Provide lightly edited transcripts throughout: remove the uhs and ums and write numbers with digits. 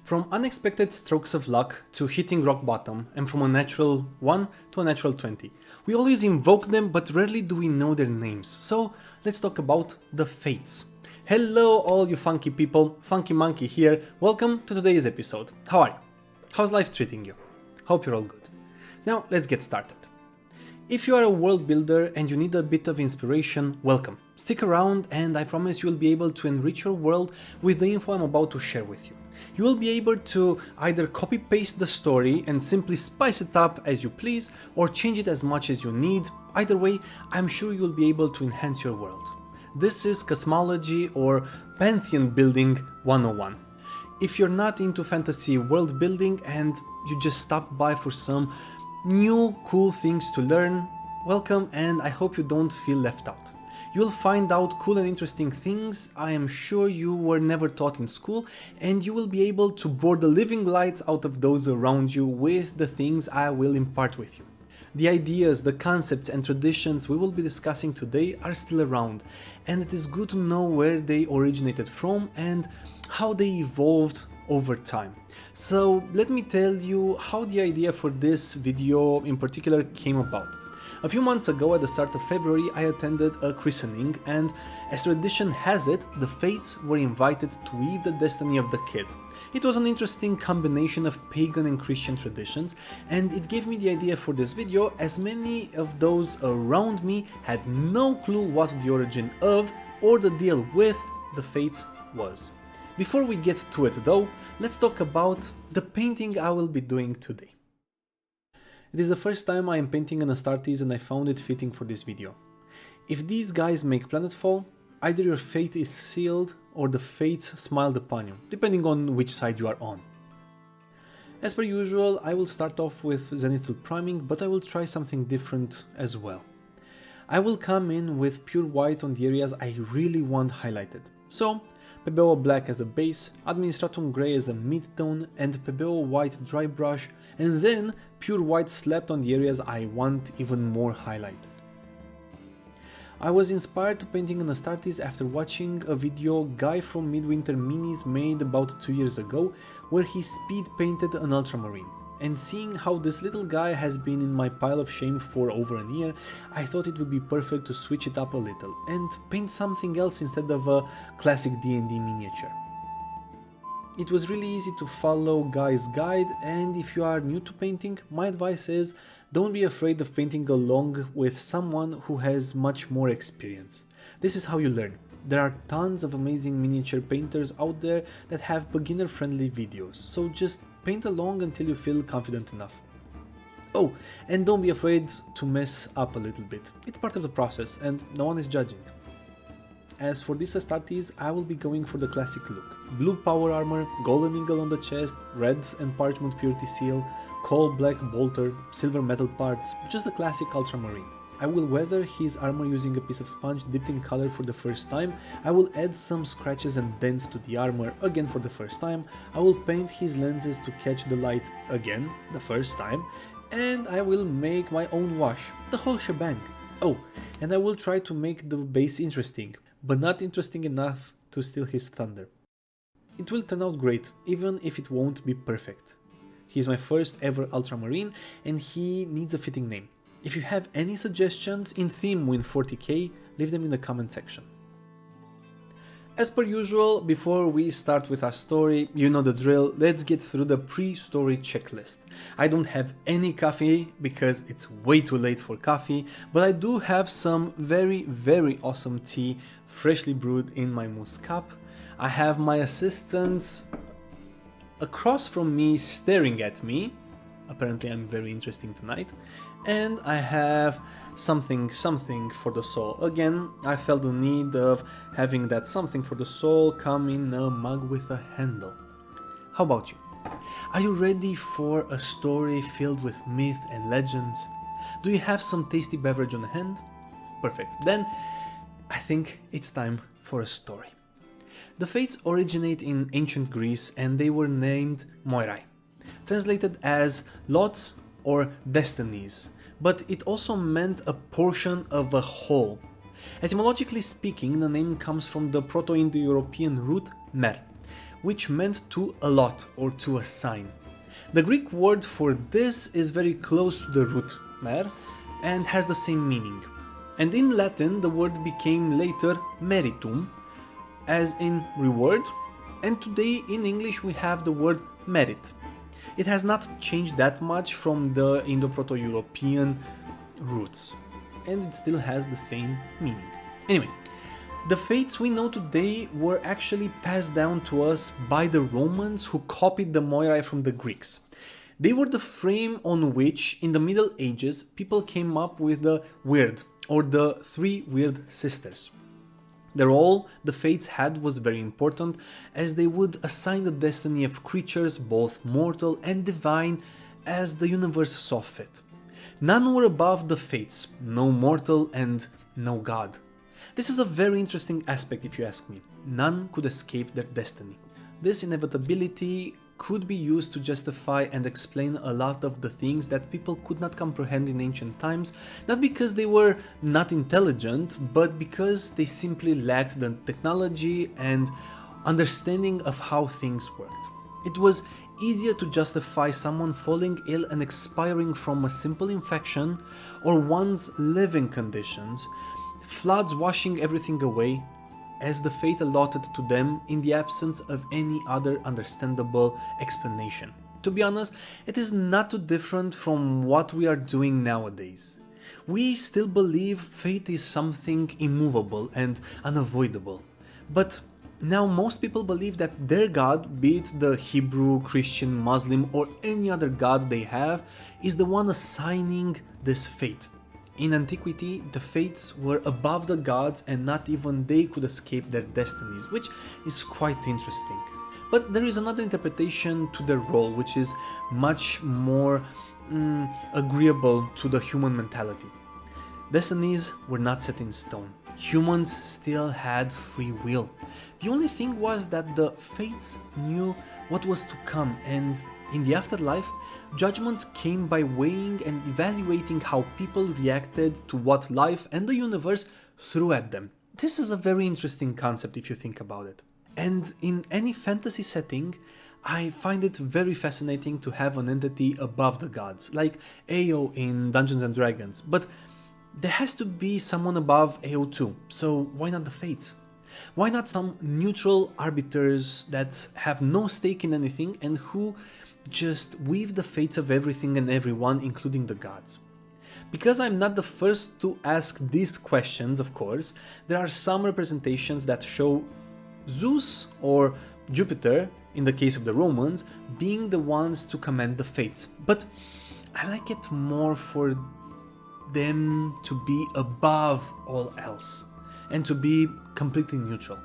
From unexpected strokes of luck to hitting rock bottom, and from a natural 1 to a natural 20. We always invoke them, but rarely do we know their names. So let's talk about the fates. Hello all you funky people, Funky Monkey here. Welcome to today's episode. How are you? How's life treating you? Hope you're all good. Now let's get started. If you are a world builder and you need a bit of inspiration, welcome. Stick around and I promise you'll be able to enrich your world with the info I'm about to share with you. You will be able to either copy-paste the story and simply spice it up as you please, or change it as much as you need. Either way, I'm sure you'll be able to enhance your world. This is Cosmology or Pantheon Building 101. If you're not into fantasy world building and you just stopped by for some new cool things to learn, welcome, and I hope you don't feel left out. You'll find out cool and interesting things I am sure you were never taught in school, and you will be able to bore the living lights out of those around you with the things I will impart with you. The ideas, the concepts and traditions we will be discussing today are still around, and it is good to know where they originated from and how they evolved over time. So let me tell you how the idea for this video in particular came about. A few months ago, at the start of February, I attended a christening, and as tradition has it, the fates were invited to weave the destiny of the kid. It was an interesting combination of pagan and Christian traditions, and it gave me the idea for this video, as many of those around me had no clue what the origin of or the deal with the fates was. Before we get to it though, let's talk about the painting I will be doing today. It is the first time I am painting an Astartes and I found it fitting for this video. If these guys make planetfall, either your fate is sealed or the fates smiled upon you, depending on which side you are on. As per usual, I will start off with zenithal priming, but I will try something different as well. I will come in with pure white on the areas I really want highlighted. So, Pebeo black as a base, Administratum grey as a mid-tone, and Pebeo white dry brush, and then pure white slapped on the areas I want even more highlighted. I was inspired to painting an Astartes after watching a video Guy from Midwinter Minis made about 2 years ago, where he speed painted an ultramarine. And seeing how this little guy has been in my pile of shame for over a year, I thought it would be perfect to switch it up a little and paint something else instead of a classic D&D miniature. It was really easy to follow Guy's guide, and if you are new to painting, my advice is don't be afraid of painting along with someone who has much more experience. This is how you learn. There are tons of amazing miniature painters out there that have beginner-friendly videos, so just paint along until you feel confident enough. Oh, and don't be afraid to mess up a little bit. It's part of the process and no one is judging. As for this Astartes, I will be going for the classic look. Blue power armor, golden eagle on the chest, red and parchment purity seal, coal black bolter, silver metal parts, just the classic ultramarine. I will weather his armor using a piece of sponge dipped in color for the first time. I will add some scratches and dents to the armor again for the first time. I will paint his lenses to catch the light again the first time. And I will make my own wash, the whole shebang. Oh, and I will try to make the base interesting, but not interesting enough to steal his thunder. It will turn out great, even if it won't be perfect. He is my first ever ultramarine and he needs a fitting name. If you have any suggestions in theme with 40k, leave them in the comment section. As per usual, before we start with our story, you know the drill, let's get through the pre-story checklist. I don't have any coffee because it's way too late for coffee, but I do have some very awesome tea freshly brewed in my mousse cup. I have my assistants across from me staring at me. Apparently I'm very interesting tonight. And I have something for the soul. Again, I felt the need of having that something for the soul come in a mug with a handle. How about you? Are you ready for a story filled with myth and legends? Do you have some tasty beverage on hand? Perfect. Then I think it's time for a story. The Fates originate in ancient Greece and they were named Moirai, translated as lots or destinies, but it also meant a portion of a whole. Etymologically speaking, the name comes from the Proto-Indo-European root mer, which meant to allot or to assign. The Greek word for this is very close to the root mer and has the same meaning. And in Latin the word became later meritum, as in reward, and today in English we have the word merit. It has not changed that much from the Indo-Proto-European roots, and it still has the same meaning. Anyway, the fates we know today were actually passed down to us by the Romans, who copied the Moirai from the Greeks. They were the frame on which, in the Middle Ages, people came up with the weird, or the three weird sisters. The role the fates had was very important, as they would assign the destiny of creatures, both mortal and divine, as the universe saw fit. None were above the fates, no mortal and no god. This is a very interesting aspect if you ask me. None could escape their destiny. This inevitability could be used to justify and explain a lot of the things that people could not comprehend in ancient times, not because they were not intelligent, but because they simply lacked the technology and understanding of how things worked. It was easier to justify someone falling ill and expiring from a simple infection, or one's living conditions, floods washing everything away, as the fate allotted to them in the absence of any other understandable explanation. To be honest, it is not too different from what we are doing nowadays. We still believe fate is something immovable and unavoidable, but now most people believe that their god, be it the Hebrew, Christian, Muslim or any other god they have, is the one assigning this fate. In antiquity, the fates were above the gods and not even they could escape their destinies, which is quite interesting. But there is another interpretation to their role, which is much more agreeable to the human mentality. Destinies were not set in stone. Humans still had free will. The only thing was that the fates knew what was to come, and in the afterlife, judgment came by weighing and evaluating how people reacted to what life and the universe threw at them. This is a very interesting concept if you think about it. And in any fantasy setting, I find it very fascinating to have an entity above the gods, like Ao in Dungeons and Dragons, but there has to be someone above Ao too, so why not the fates? Why not some neutral arbiters that have no stake in anything and who just weave the fates of everything and everyone, including the gods? Because I'm not the first to ask these questions, of course, there are some representations that show Zeus or Jupiter, in the case of the Romans, being the ones to command the fates. But I like it more for them to be above all else and to be completely neutral.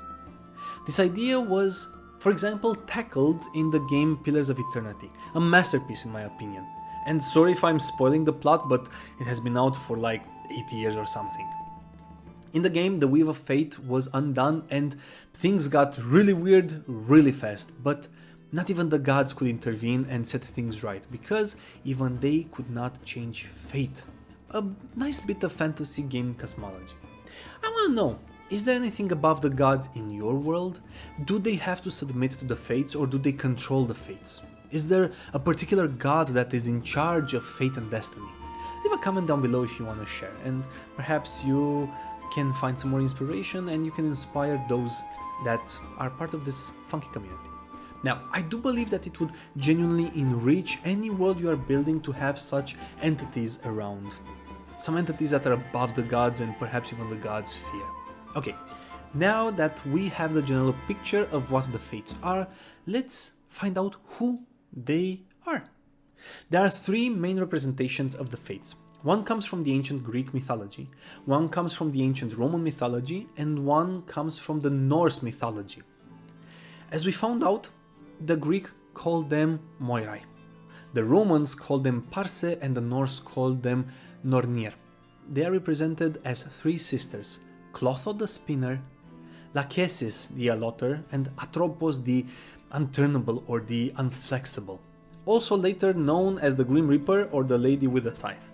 This idea was, for example, tackled in the game Pillars of Eternity, a masterpiece in my opinion. And sorry if I'm spoiling the plot, but it has been out for like 8 years or something. In the game, the Weave of Fate was undone and things got really weird really fast, but not even the gods could intervene and set things right, because even they could not change fate. A nice bit of fantasy game cosmology. I want to know, is there anything above the gods in your world? Do they have to submit to the fates or do they control the fates? Is there a particular god that is in charge of fate and destiny? Leave a comment down below if you want to share, and perhaps you can find some more inspiration and you can inspire those that are part of this funky community. Now, I do believe that it would genuinely enrich any world you are building to have such entities around. Some entities that are above the gods and perhaps even the gods' fear. Okay, now that we have the general picture of what the fates are, let's find out who they are. There are three main representations of the fates. One comes from the ancient Greek mythology, one comes from the ancient Roman mythology, and one comes from the Norse mythology. As we found out, the Greek called them Moirai, the Romans called them Parse, and the Norse called them Nornir. They are represented as three sisters, Clotho the spinner, Lachesis the allotter, and Atropos the unturnable or the unflexible, also later known as the Grim Reaper or the Lady with the Scythe.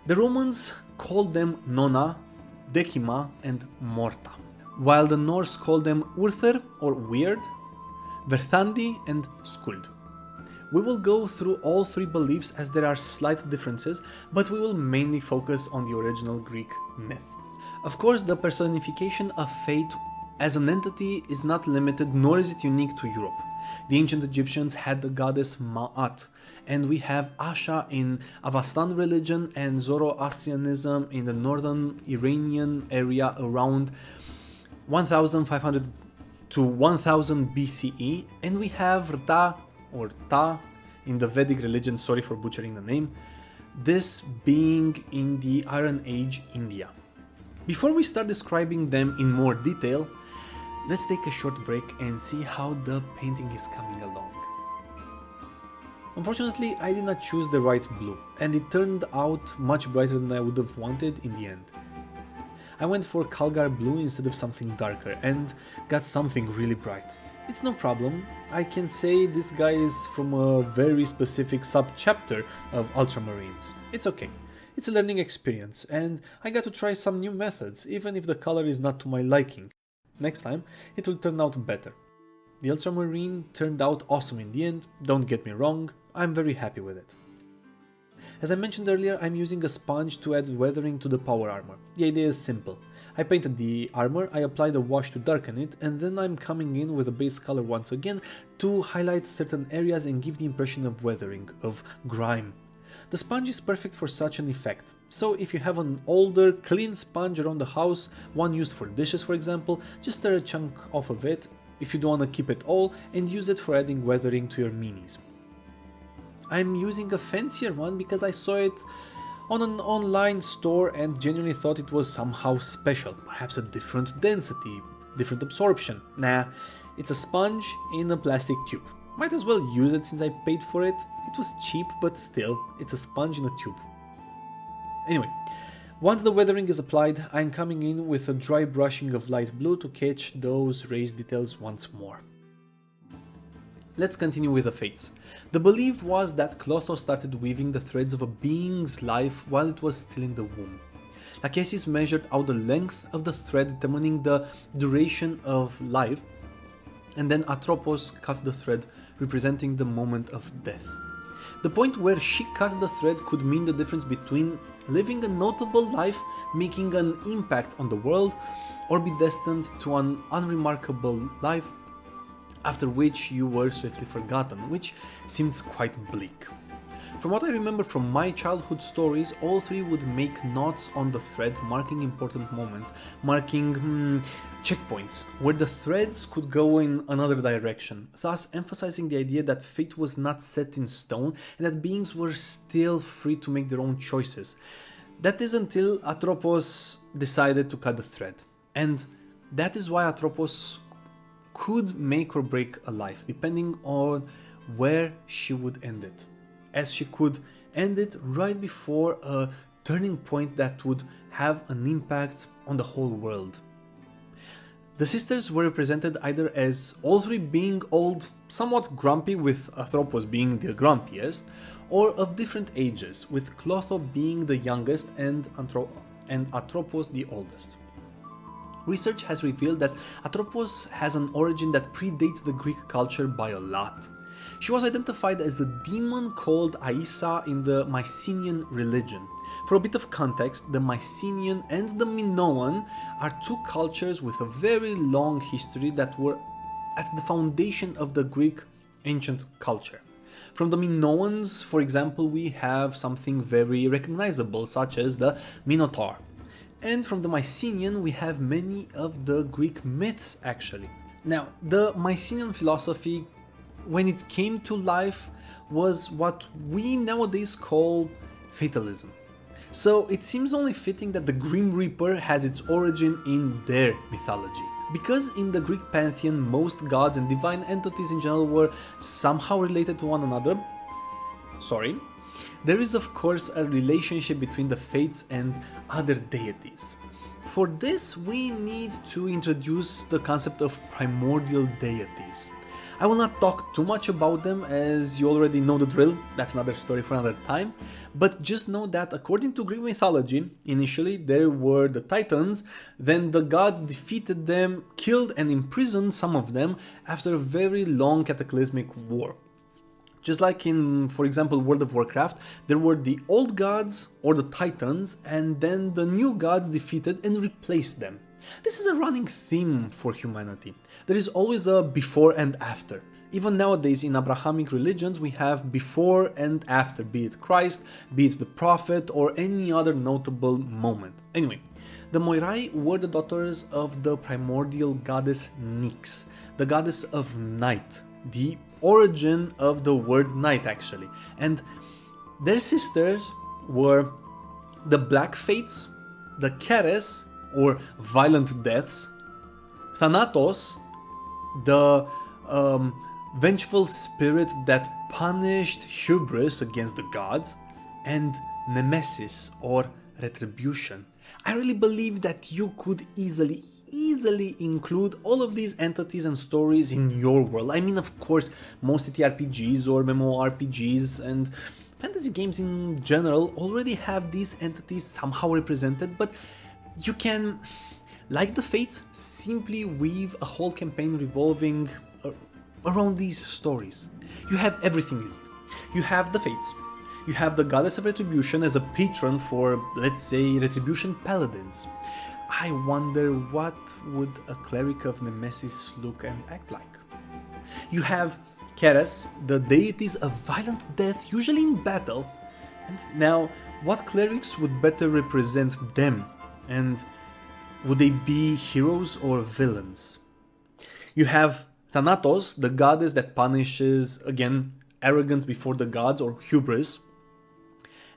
The Romans called them Nona, Decima, and Morta, while the Norse called them Urther or Weird, Verthandi and Skuld. We will go through all three beliefs as there are slight differences, but we will mainly focus on the original Greek myth. Of course, the personification of fate as an entity is not limited, nor is it unique to Europe. The ancient Egyptians had the goddess Ma'at, and we have Asha in Avestan religion and Zoroastrianism in the northern Iranian area around 1500 to 1000 BCE, and we have Rta or Ta in the Vedic religion, sorry for butchering the name, this being in the Iron Age India. Before we start describing them in more detail, let's take a short break and see how the painting is coming along. Unfortunately, I did not choose the right blue, and it turned out much brighter than I would have wanted in the end. I went for Kalgar blue instead of something darker, and got something really bright. It's no problem, I can say this guy is from a very specific sub-chapter of Ultramarines. It's okay. It's a learning experience, and I got to try some new methods, even if the color is not to my liking. Next time, it will turn out better. The Ultramarine turned out awesome in the end, don't get me wrong, I'm very happy with it. As I mentioned earlier, I'm using a sponge to add weathering to the power armor. The idea is simple. I painted the armor, I applied a wash to darken it, and then I'm coming in with a base color once again to highlight certain areas and give the impression of weathering, of grime. The sponge is perfect for such an effect, so if you have an older, clean sponge around the house, one used for dishes for example, just tear a chunk off of it, if you don't want to keep it all, and use it for adding weathering to your minis. I'm using a fancier one because I saw it on an online store and genuinely thought it was somehow special, perhaps a different density, different absorption. Nah, it's a sponge in a plastic tube. Might as well use it since I paid for it. It was cheap, but still, it's a sponge in a tube. Anyway, once the weathering is applied, I'm coming in with a dry brushing of light blue to catch those raised details once more. Let's continue with the fates. The belief was that Clotho started weaving the threads of a being's life while it was still in the womb. Lachesis measured out the length of the thread, determining the duration of life, and then Atropos cut the thread, representing the moment of death. The point where she cut the thread could mean the difference between living a notable life, making an impact on the world, or be destined to an unremarkable life, after which you were swiftly forgotten, which seems quite bleak. From what I remember from my childhood stories, all three would make knots on the thread, marking important moments, marking checkpoints, where the threads could go in another direction, thus emphasizing the idea that fate was not set in stone and that beings were still free to make their own choices. That is until Atropos decided to cut the thread, and that is why Atropos could make or break a life, depending on where she would end it, as she could end it right before a turning point that would have an impact on the whole world. The sisters were represented either as all three being old, somewhat grumpy, with Atropos being the grumpiest, or of different ages, with Clotho being the youngest and Atropos the oldest. Research has revealed that Atropos has an origin that predates the Greek culture by a lot. She was identified as a demon called Aissa in the Mycenaean religion. For a bit of context, the Mycenaean and the Minoan are two cultures with a very long history that were at the foundation of the Greek ancient culture. From the Minoans, for example, we have something very recognizable, such as the Minotaur. And from the Mycenaean, we have many of the Greek myths actually. Now, the Mycenaean philosophy, when it came to life, was what we nowadays call fatalism. So it seems only fitting that the Grim Reaper has its origin in their mythology. Because in the Greek Pantheon, most gods and divine entities in general were somehow related to one another. There is of course a relationship between the fates and other deities. For this, we need to introduce the concept of primordial deities. I will not talk too much about them as you already know the drill, that's another story for another time, but just know that according to Greek mythology, initially there were the Titans, then the gods defeated them, killed and imprisoned some of them after a very long cataclysmic war. Just like in, for example, World of Warcraft, there were the old gods or the Titans, and then the new gods defeated and replaced them. This is a running theme for humanity. There is always a before and after. Even nowadays in Abrahamic religions we have before and after, be it Christ, be it the prophet or any other notable moment. Anyway, the Moirai were the daughters of the primordial goddess Nyx, the goddess of night, the origin of the word night actually, and their sisters were the Black Fates, the Keres or violent deaths, Thanatos, the vengeful spirit that punished hubris against the gods, and Nemesis or retribution. I really believe that you could easily include all of these entities and stories in your world. I mean, of course, most TTRPGs or MMORPGs and fantasy games in general already have these entities somehow represented, but you can, like the Fates, simply weave a whole campaign revolving around these stories. You have everything you need. You have the Fates, you have the Goddess of Retribution as a patron for, let's say, Retribution Paladins. I wonder what would a cleric of Nemesis look and act like. You have Keres, the deities of violent death, usually in battle. And now, what clerics would better represent them? And would they be heroes or villains? You have Thanatos, the goddess that punishes, again, arrogance before the gods or hubris.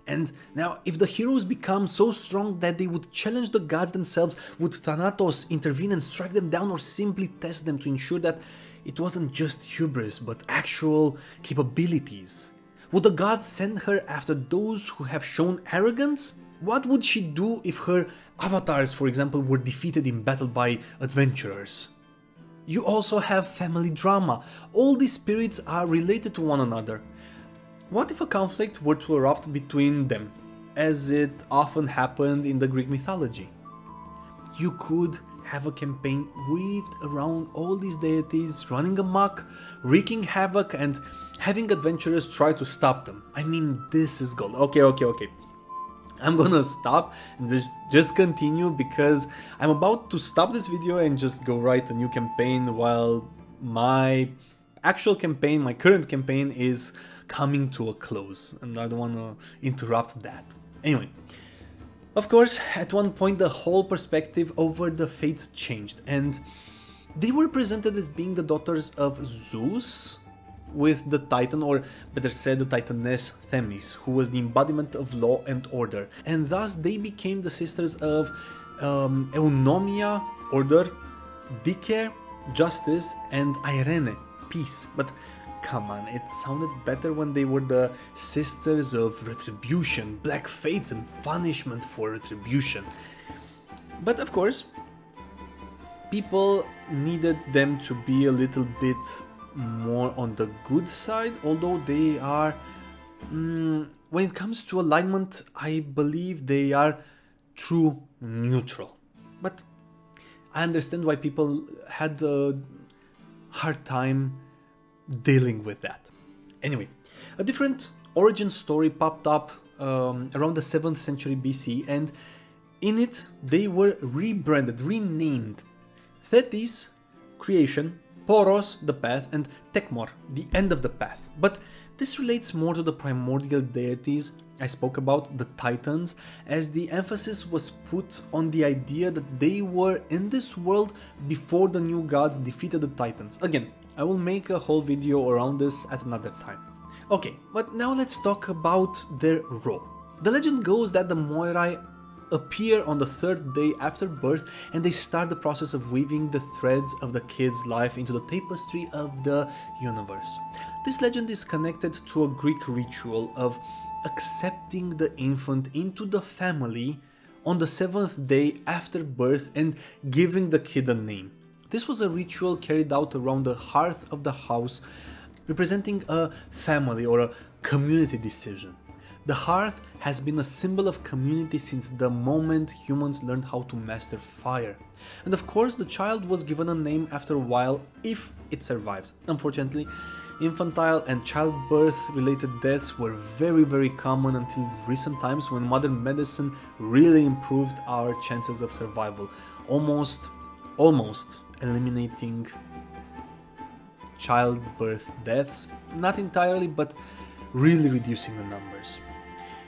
And now, if the heroes become so strong that they would challenge the gods themselves, would Thanatos intervene and strike them down or simply test them to ensure that it wasn't just hubris but actual capabilities? Would the gods send her after those who have shown arrogance? What would she do if her avatars, for example, were defeated in battle by adventurers? You also have family drama. All these spirits are related to one another. What if a conflict were to erupt between them, as it often happened in the Greek mythology? You could have a campaign weaved around all these deities running amok, wreaking havoc and having adventurers try to stop them. I mean, this is gold. Okay. I'm gonna stop and just continue because I'm about to stop this video and just go write a new campaign while my actual campaign, my current campaign, is coming to a close and I don't want to interrupt that. Anyway, of course, at one point the whole perspective over the Fates changed and they were presented as being the daughters of Zeus with the Titan, or better said the Titaness Themis, who was the embodiment of law and order, and thus they became the sisters of Eunomia, order, Deea, justice, and Irene, peace. But come on, it sounded better when they were the sisters of retribution, black fates and punishment for retribution. But of course, people needed them to be a little bit more on the good side, although they are, when it comes to alignment, I believe they are true neutral. But I understand why people had a hard time dealing with that. Anyway, a different origin story popped up around the 7th century BC, and in it they were rebranded, renamed. Thetis, creation, Poros, the path, and Tekmor, the end of the path. But this relates more to the primordial deities I spoke about, the Titans, as the emphasis was put on the idea that they were in this world before the new gods defeated the Titans. Again, I will make a whole video around this at another time. Okay, but now let's talk about their role. The legend goes that the Moirai appear on the 3rd day after birth and they start the process of weaving the threads of the kid's life into the tapestry of the universe. This legend is connected to a Greek ritual of accepting the infant into the family on the 7th day after birth and giving the kid a name. This was a ritual carried out around the hearth of the house, representing a family or a community decision. The hearth has been a symbol of community since the moment humans learned how to master fire. And of course, the child was given a name after a while if it survived. Unfortunately, infantile and childbirth related deaths were very common until recent times, when modern medicine really improved our chances of survival, almost eliminating childbirth deaths, not entirely, but really reducing the numbers.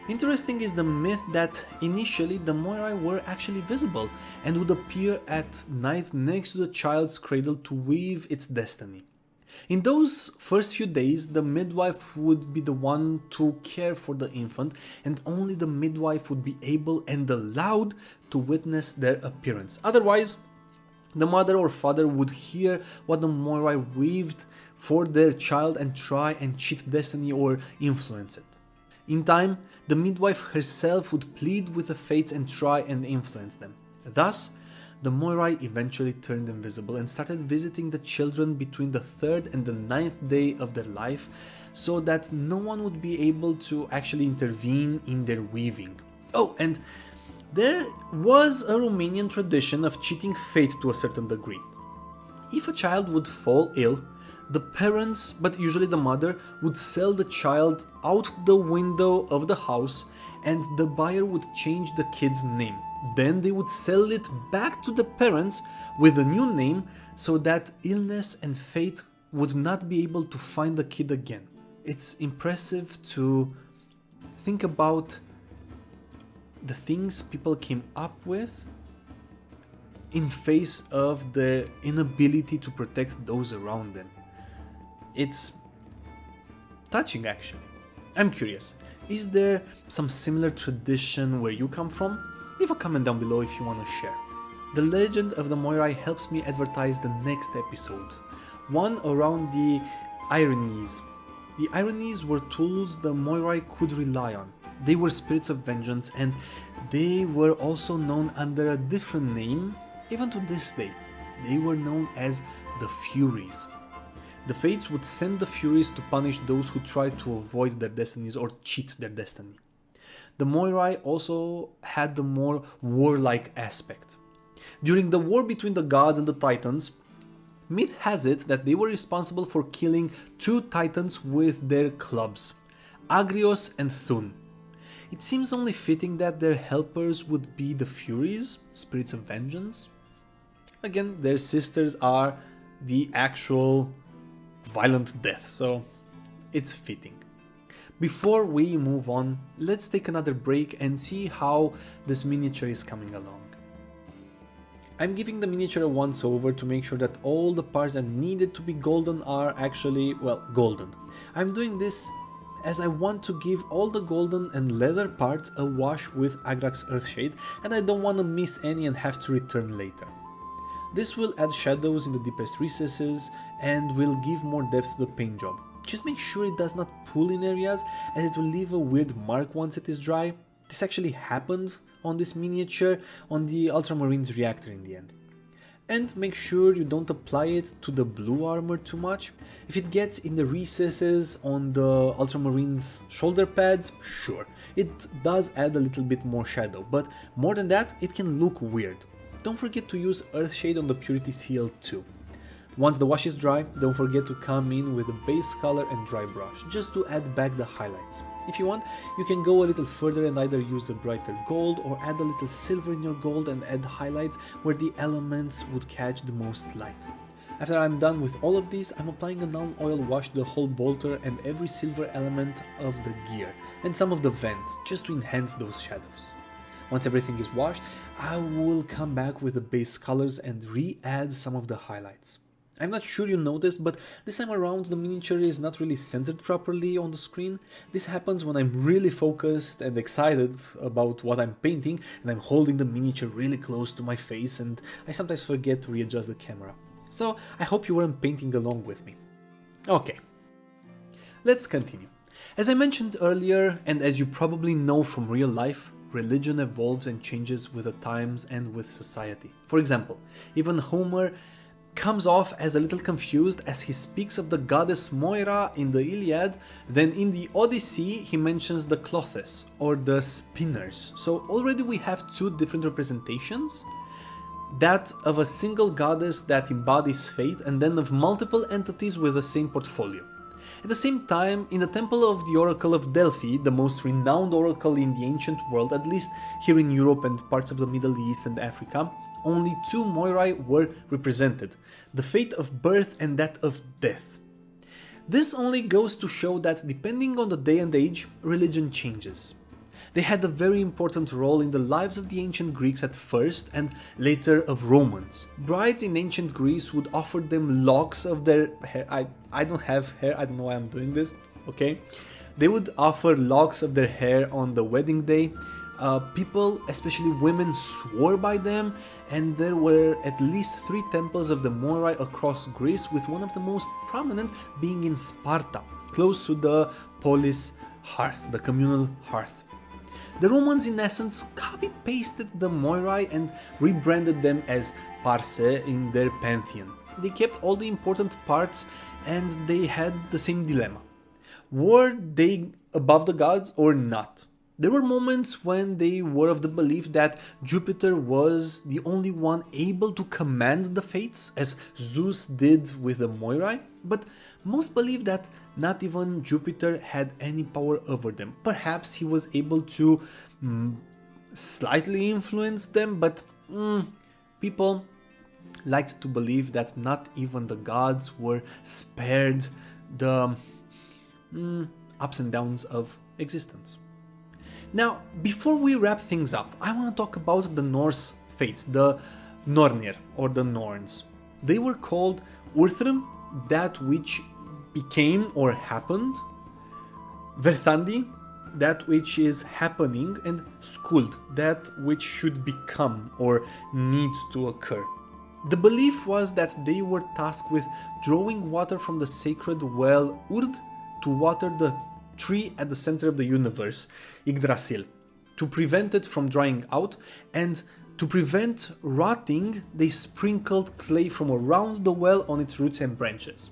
Interesting is the myth that initially the Moirai were actually visible and would appear at night next to the child's cradle to weave its destiny. In those first few days, the midwife would be the one to care for the infant, and only the midwife would be able and allowed to witness their appearance. Otherwise, the mother or father would hear what the Moirai weaved for their child and try and cheat destiny or influence it. In time, the midwife herself would plead with the fates and try and influence them. Thus, the Moirai eventually turned invisible and started visiting the children between the 3rd and the 9th day of their life, so that no one would be able to actually intervene in their weaving. Oh, and there was a Romanian tradition of cheating fate to a certain degree. If a child would fall ill, the parents, but usually the mother, would sell the child out the window of the house, and the buyer would change the kid's name. Then they would sell it back to the parents with a new name, so that illness and fate would not be able to find the kid again. It's impressive to think about the things people came up with in face of their inability to protect those around them. It's touching, actually. I'm curious, is there some similar tradition where you come from? Leave a comment down below if you want to share. The legend of the Moirai helps me advertise the next episode, one around the ironies. The ironies were tools the Moirai could rely on. They were spirits of vengeance, and they were also known under a different name, even to this day. They were known as the Furies. The Fates would send the Furies to punish those who tried to avoid their destinies or cheat their destiny. The Moirai also had the more warlike aspect. During the war between the gods and the Titans, myth has it that they were responsible for killing 2 Titans with their clubs, Agrios and Thun. It seems only fitting that their helpers would be the Furies, spirits of vengeance. Again, their sisters are the actual violent death, so it's fitting. Before we move on, let's take another break and see how this miniature is coming along. I'm giving the miniature a once over to make sure that all the parts that needed to be golden are actually, well, golden. I'm doing this as I want to give all the golden and leather parts a wash with Agrax Earthshade, and I don't want to miss any and have to return later. This will add shadows in the deepest recesses and will give more depth to the paint job. Just make sure it does not pull in areas, as it will leave a weird mark once it is dry. This actually happened on this miniature on the Ultramarines reactor in the end. And make sure you don't apply it to the blue armor too much. If it gets in the recesses on the Ultramarines shoulder pads, sure, it does add a little bit more shadow, but more than that, it can look weird. Don't forget to use Earthshade on the Purity Seal too. Once the wash is dry, don't forget to come in with a base color and dry brush, just to add back the highlights. If you want, you can go a little further and either use a brighter gold or add a little silver in your gold and add highlights where the elements would catch the most light. After I'm done with all of these, I'm applying a non-oil wash to the whole bolter and every silver element of the gear, and some of the vents, just to enhance those shadows. Once everything is washed, I will come back with the base colors and re-add some of the highlights. I'm not sure you noticed, but this time around the miniature is not really centered properly on the screen. This happens when I'm really focused and excited about what I'm painting and I'm holding the miniature really close to my face, and I sometimes forget to readjust the camera. So I hope you weren't painting along with me. Okay, let's continue. As I mentioned earlier, and as you probably know from real life, religion evolves and changes with the times and with society. For example, even Homer comes off as a little confused as he speaks of the goddess Moira in the Iliad. Then in the Odyssey he mentions the Clothes or the spinners. So already we have two different representations. That of a single goddess that embodies fate, and then of multiple entities with the same portfolio. At the same time, in the temple of the Oracle of Delphi, the most renowned oracle in the ancient world, at least here in Europe and parts of the Middle East and Africa, only two Moirai were represented, the fate of birth and that of death. This only goes to show that depending on the day and age, religion changes. They had a very important role in the lives of the ancient Greeks at first and later of Romans. Brides in ancient Greece would offer them locks of their hair. I don't have hair, I don't know why I'm doing this, okay? They would offer locks of their hair on the wedding day. People, especially women, swore by them, and there were at least 3 temples of the Moirai across Greece, with one of the most prominent being in Sparta, close to the polis hearth, the communal hearth. The Romans in essence copy-pasted the Moirai and rebranded them as Parse in their Pantheon. They kept all the important parts and they had the same dilemma. Were they above the gods or not? There were moments when they were of the belief that Jupiter was the only one able to command the fates, as Zeus did with the Moirai, but most believe that not even Jupiter had any power over them. Perhaps he was able to slightly influence them, but people liked to believe that not even the gods were spared the ups and downs of existence. Now, before we wrap things up, I want to talk about the Norse fates, the Nornir or the Norns. They were called Urthrm, that which became or happened, Verthandi, that which is happening, and Skuld, that which should become or needs to occur. The belief was that they were tasked with drawing water from the sacred well Urd to water the tree at the center of the universe, Yggdrasil, to prevent it from drying out, and to prevent rotting, they sprinkled clay from around the well on its roots and branches.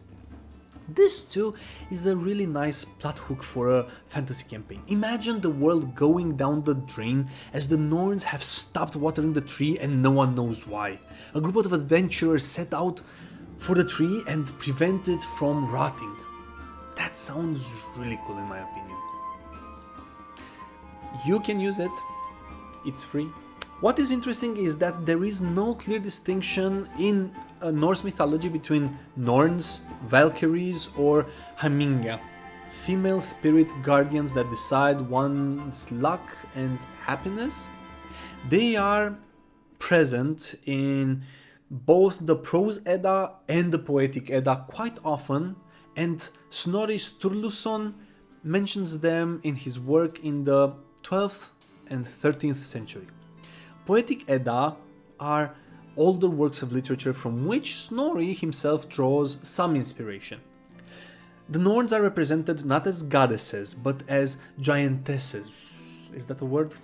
This too is a really nice plot hook for a fantasy campaign. Imagine the world going down the drain as the Norns have stopped watering the tree and no one knows why. A group of adventurers set out for the tree and prevent it from rotting. That sounds really cool in my opinion. You can use it, it's free. What is interesting is that there is no clear distinction in Norse mythology between Norns, Valkyries or Haminga, female spirit guardians that decide one's luck and happiness. They are present in both the Prose Edda and the Poetic Edda quite often, and Snorri Sturluson mentions them in his work in the 12th and 13th century. Poetic Edda are older works of literature from which Snorri himself draws some inspiration. The Norns are represented not as goddesses, but as giantesses. Is that a word?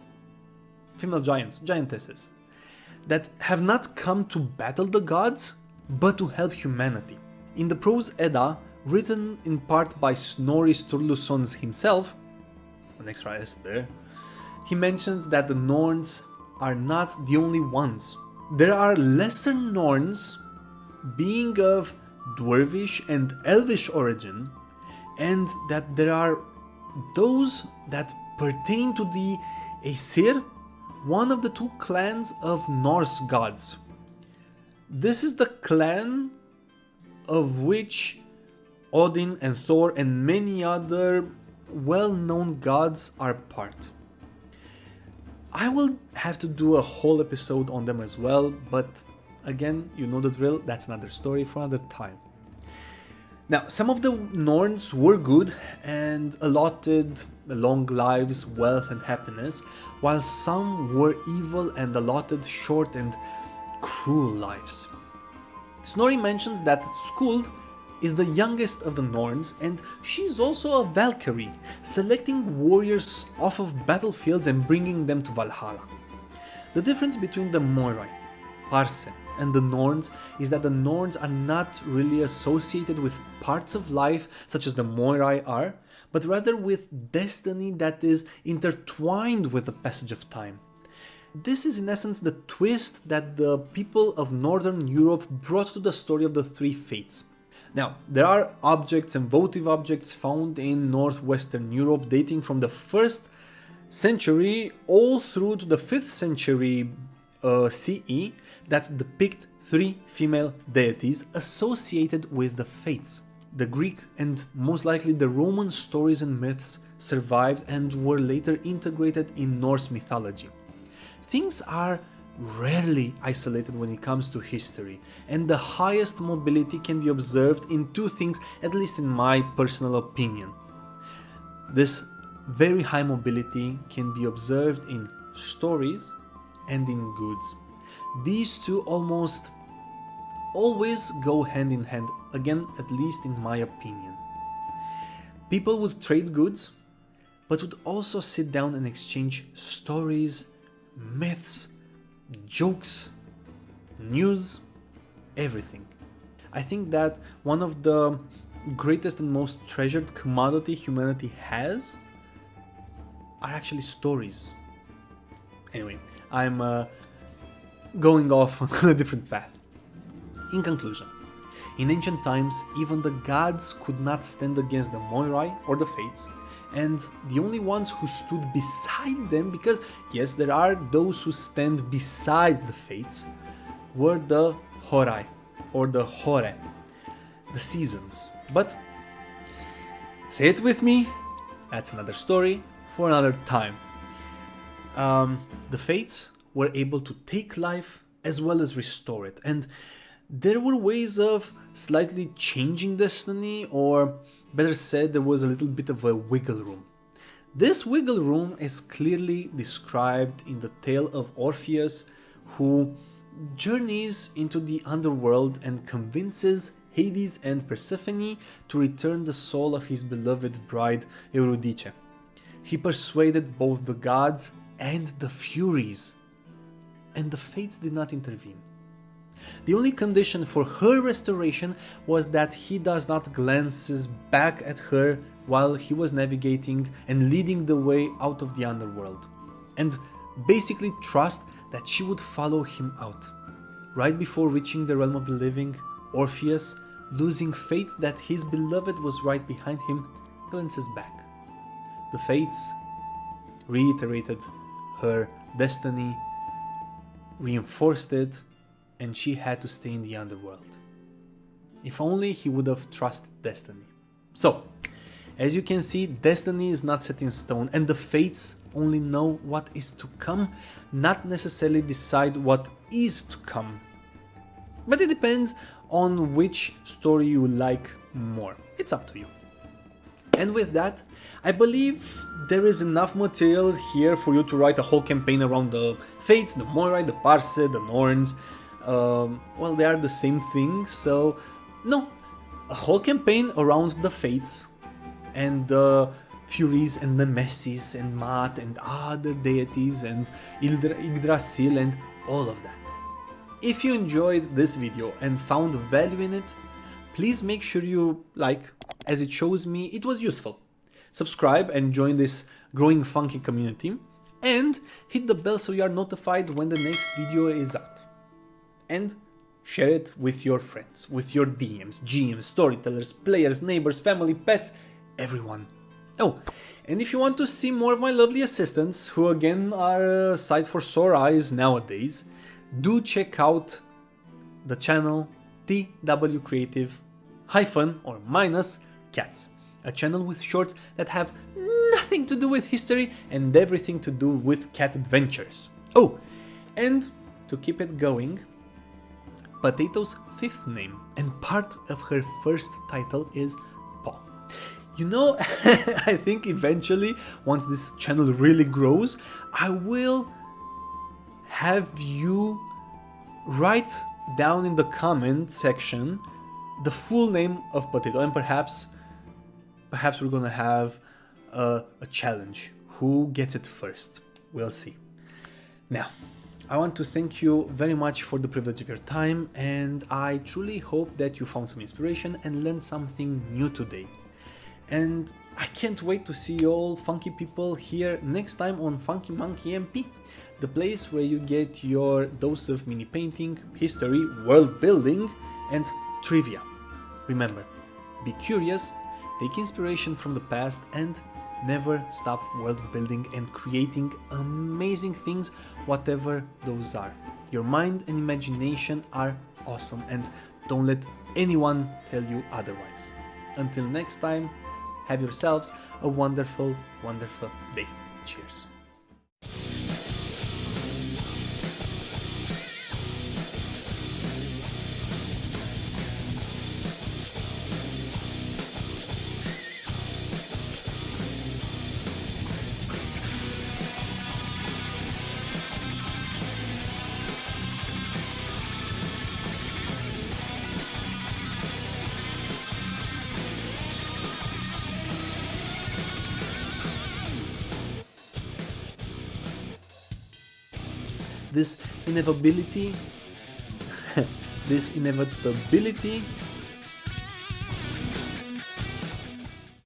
Female giants, giantesses. That have not come to battle the gods, but to help humanity. In the Prose Edda, written in part by Snorri Sturluson himself, an extra S there, he mentions that the Norns are not the only ones. There are lesser Norns, being of dwarvish and elvish origin, and that there are those that pertain to the Aesir, one of the 2 clans of Norse gods. This is the clan of which Odin and Thor and many other well-known gods are part. I will have to do a whole episode on them as well, but again, you know the drill, that's another story for another time. Now, some of the Norns were good and allotted long lives, wealth and happiness, while some were evil and allotted short and cruel lives. Snorri mentions that Skuld is the youngest of the Norns, and she's also a Valkyrie, selecting warriors off of battlefields and bringing them to Valhalla. The difference between the Moirai, Parse and the Norns is that the Norns are not really associated with parts of life such as the Moirai are, but rather with destiny that is intertwined with the passage of time. This is in essence the twist that the people of Northern Europe brought to the story of the three fates. Now, there are objects and votive objects found in northwestern Europe dating from the 1st century all through to the 5th century CE that depict three female deities associated with the fates. The Greek and most likely the Roman stories and myths survived and were later integrated in Norse mythology. Things are rarely isolated when it comes to history, and the highest mobility can be observed in two things, at least in my personal opinion. This very high mobility can be observed in stories and in goods. These two almost always go hand in hand, again, at least in my opinion. People would trade goods, but would also sit down and exchange stories, myths, jokes, news, everything. I think that one of the greatest and most treasured commodity humanity has are actually stories. Anyway, I'm going off on a different path. In conclusion, in ancient times, even the gods could not stand against the Moirai or the Fates, and the only ones who stood beside them, because yes, there are those who stand beside the Fates, were the Horai or the Hore, the seasons. But say it with me, that's another story for another time. The Fates were able to take life as well as restore it, and there were ways of slightly changing destiny, or better said, there was a little bit of a wiggle room. This wiggle room is clearly described in the tale of Orpheus, who journeys into the underworld and convinces Hades and Persephone to return the soul of his beloved bride Eurydice. He persuaded both the gods and the Furies, and the Fates did not intervene. The only condition for her restoration was that he does not glance back at her while he was navigating and leading the way out of the underworld, and basically trust that she would follow him out. Right before reaching the realm of the living, Orpheus, losing faith that his beloved was right behind him, glances back. The Fates reiterated her destiny, reinforced it, and she had to stay in the underworld. If only he would have trusted destiny. So, as you can see, destiny is not set in stone, and the Fates only know what is to come, not necessarily decide what is to come. But it depends on which story you like more. It's up to you. And with that, I believe there is enough material here for you to write a whole campaign around the Fates, the Moirai, the Parse, the Norns. Well, they are the same thing, so no, a whole campaign around the Fates and the Furies and Nemesis and Maat and other deities and Yggdrasil and all of that. If you enjoyed this video and found value in it, please make sure you like, as it shows me it was useful. Subscribe and join this growing funky community, and hit the bell so you are notified when the next video is out. And share it with your friends, with your DMs, GMs, storytellers, players, neighbors, family, pets, everyone. Oh, and if you want to see more of my lovely assistants, who again are a sight for sore eyes nowadays, do check out the channel TW Creative -cats, a channel with shorts that have nothing to do with history and everything to do with cat adventures. Oh, and to keep it going, Potato's 5th name and part of her first title is Paw. You know, I think eventually, once this channel really grows, I will have you write down in the comment section the full name of Potato, and perhaps we're gonna have a challenge. Who gets it first? We'll see. Now, I want to thank you very much for the privilege of your time, and I truly hope that you found some inspiration and learned something new today. And I can't wait to see you all funky people here next time on Funky Monkey MP, the place where you get your dose of mini painting, history, world building, and trivia. Remember, be curious, take inspiration from the past, and never stop world building and creating amazing things, whatever those are. Your mind and imagination are awesome, and don't let anyone tell you otherwise. Until next time, have yourselves a wonderful, wonderful day. Cheers. This inevitability